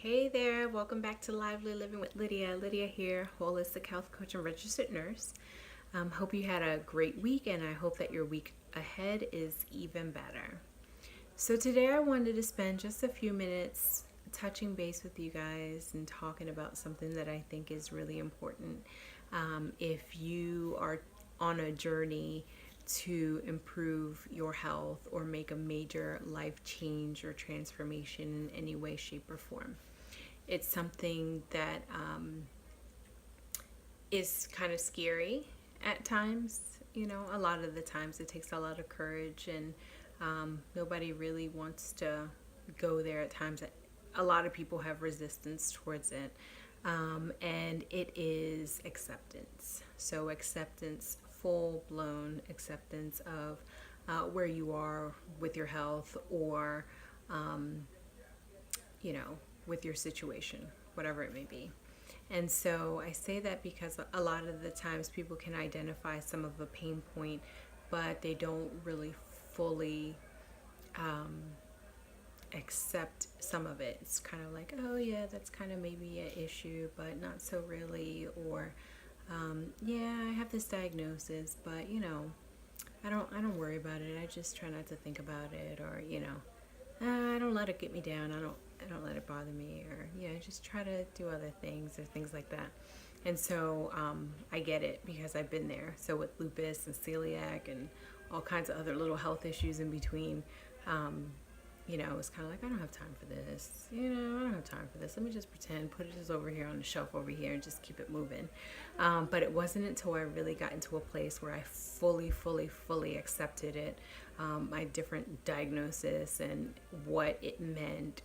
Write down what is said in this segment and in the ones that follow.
Hey there, welcome back to Lively Living with Lydia. Lydia here, holistic health coach and registered nurse. Hope you had a great week, and I hope that your week ahead is even better. So, today I wanted to spend just a few minutes touching base with you guys and talking about something that I think is really important. If you are on a journey to improve your health or make a major life change or transformation in any way, shape, or form. It's something that is kind of scary at times. A lot of the times it takes a lot of courage, and nobody really wants to go there at times. A lot of people have resistance towards it. And it is acceptance. So, acceptance, full blown acceptance of where you are with your health or, um, you know, with your situation, whatever it may be. And so I say that because a lot of the times people can identify some of a pain point, but they don't really fully um, accept some of it. It's kind of like, oh yeah, that's kind of maybe an issue, but not so really. Or yeah, I have this diagnosis, but I don't worry about it. I just try not to think about it, or I don't let it get me down. I don't let it bother me, or I just try to do other things or things like that. And so I get it because I've been there. So with lupus and celiac and all kinds of other little health issues in between, um, it's kind of like, I don't have time for this. I don't have time for this. Let me just pretend, put it just over here on the shelf over here and just keep it moving. But it wasn't until I really got into a place where I fully, fully, fully accepted it, my different diagnosis and what it meant,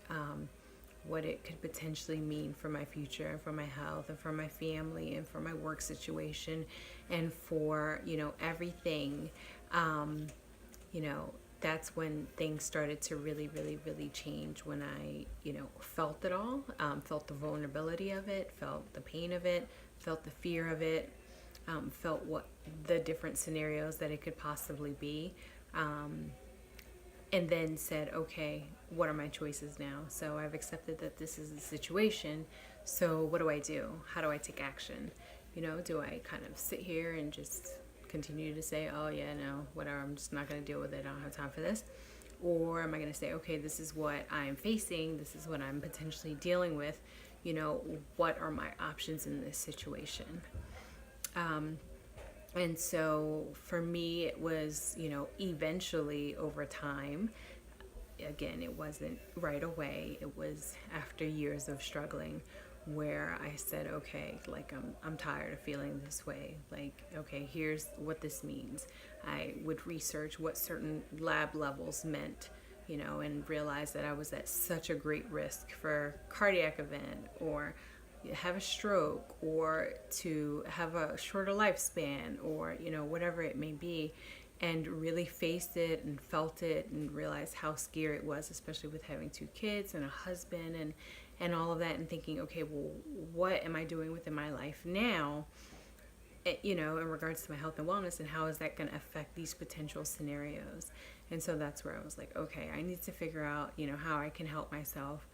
what it could potentially mean for my future and for my health and for my family and for my work situation and for, everything. Um, you know, that's when things started to really, really, really change. When I, felt it all, felt the vulnerability of it, felt the pain of it, felt the fear of it, felt what the different scenarios that it could possibly be. Um, and then said, okay, what are my choices now? So I've accepted that this is the situation. So what do I do? How do I take action? Do I kind of sit here and just continue to say, oh yeah, no, whatever, I'm just not going to deal with it. I don't have time for this. Or am I going to say, okay, this is what I'm facing. This is what I'm potentially dealing with. What are my options in this situation? Um, and so for me, it was, eventually over time. Again, it wasn't right away. It was after years of struggling where I said, okay, like I'm tired of feeling this way. Like, okay, here's what this means. I would research what certain lab levels meant, and realize that I was at such a great risk for cardiac event or have a stroke or to have a shorter lifespan or whatever it may be, and really faced it and felt it and realized how scary it was, especially with having two kids and a husband and all of that, and thinking, okay, well, what am I doing within my life now, in regards to my health and wellness, and how is that going to affect these potential scenarios? And so that's where I was like, okay, I need to figure out, how I can help myself,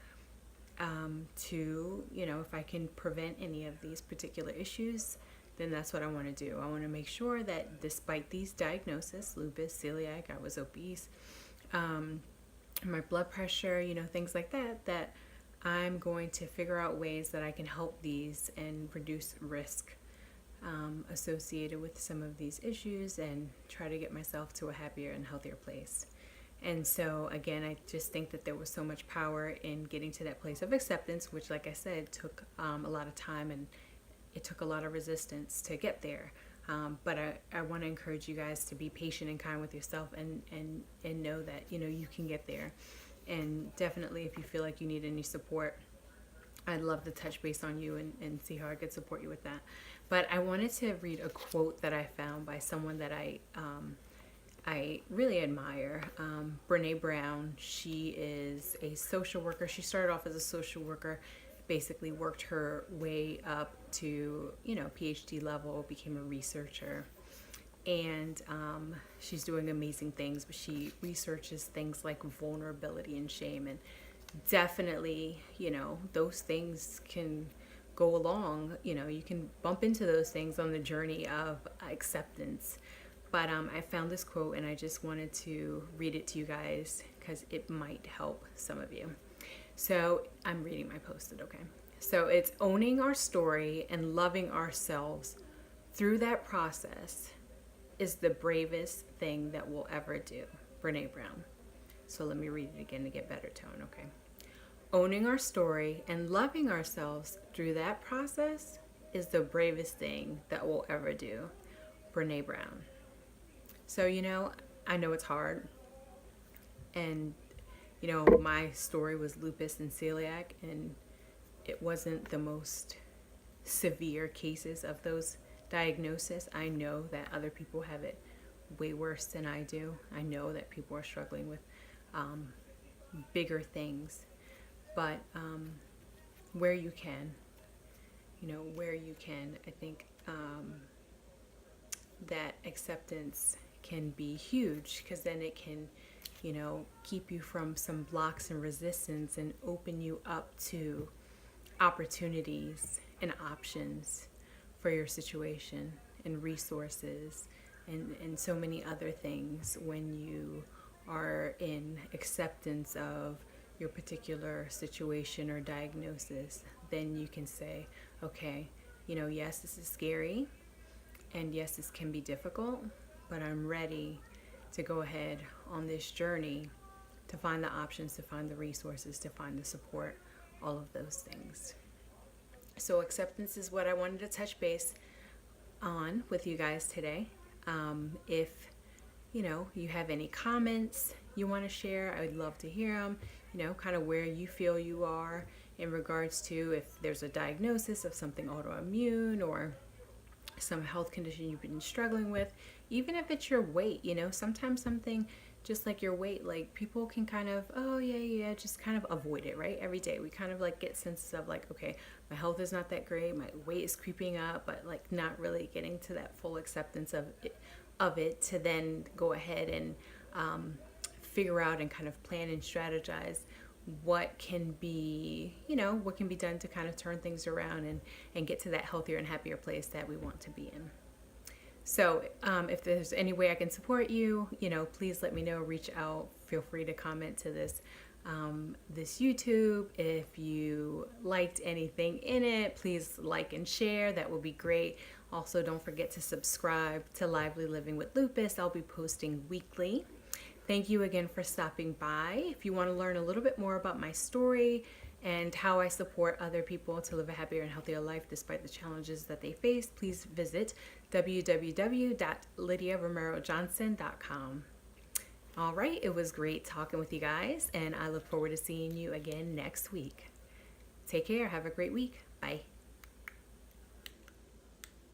to, if I can prevent any of these particular issues, then that's what I want to do. I want to make sure that despite these diagnoses, lupus, celiac, I was obese, my blood pressure, things like that, that I'm going to figure out ways that I can help these and reduce risk associated with some of these issues and try to get myself to a happier and healthier place. And so, again, I just think that there was so much power in getting to that place of acceptance, which, like I said, took a lot of time, and it took a lot of resistance to get there. But I want to encourage you guys to be patient and kind with yourself, and know that, you can get there. And definitely, if you feel like you need any support, I'd love to touch base on you and see how I could support you with that. But I wanted to read a quote that I found by someone that I really admire, Brene Brown. She is a social worker. She started off as a social worker, basically worked her way up to, PhD level, became a researcher. And she's doing amazing things, but she researches things like vulnerability and shame. And definitely, those things can go along. You can bump into those things on the journey of acceptance. But I found this quote and I just wanted to read it to you guys because it might help some of you. So I'm reading my post-it, okay? So it's owning our story and loving ourselves through that process is the bravest thing that we'll ever do. Brene Brown. So let me read it again to get better tone, okay? Owning our story and loving ourselves through that process is the bravest thing that we'll ever do. Brene Brown. So, I know it's hard. And, my story was lupus and celiac, and it wasn't the most severe cases of those diagnoses. I know that other people have it way worse than I do. I know that people are struggling with bigger things. But where you can, I think that acceptance can be huge, because then it can, keep you from some blocks and resistance and open you up to opportunities and options for your situation and resources and so many other things. When you are in acceptance of your particular situation or diagnosis, then you can say, okay, yes, this is scary, and yes, this can be difficult, but I'm ready to go ahead on this journey to find the options, to find the resources, to find the support, all of those things. So acceptance is what I wanted to touch base on with you guys today. If you have any comments you want to share, I would love to hear them. Kind of where you feel you are in regards to if there's a diagnosis of something autoimmune or some health condition you've been struggling with, even if it's your weight. Sometimes something just like your weight, like people can kind of, oh yeah, just kind of avoid it, right? Every day we kind of like get senses of like, okay, my health is not that great, my weight is creeping up, but like not really getting to that full acceptance of it to then go ahead and figure out and kind of plan and strategize what can be done to kind of turn things around and get to that healthier and happier place that we want to be in. So if there's any way I can support you, please let me know, reach out, feel free to comment to this YouTube. If you liked anything in it, please like and share, that would be great. Also, don't forget to subscribe to Lively Living with Lupus. I'll be posting weekly. Thank you again for stopping by. If you want to learn a little bit more about my story and how I support other people to live a happier and healthier life despite the challenges that they face, please visit www.lydiaromerojohnson.com. All right, it was great talking with you guys, and I look forward to seeing you again next week. Take care. Have a great week. Bye.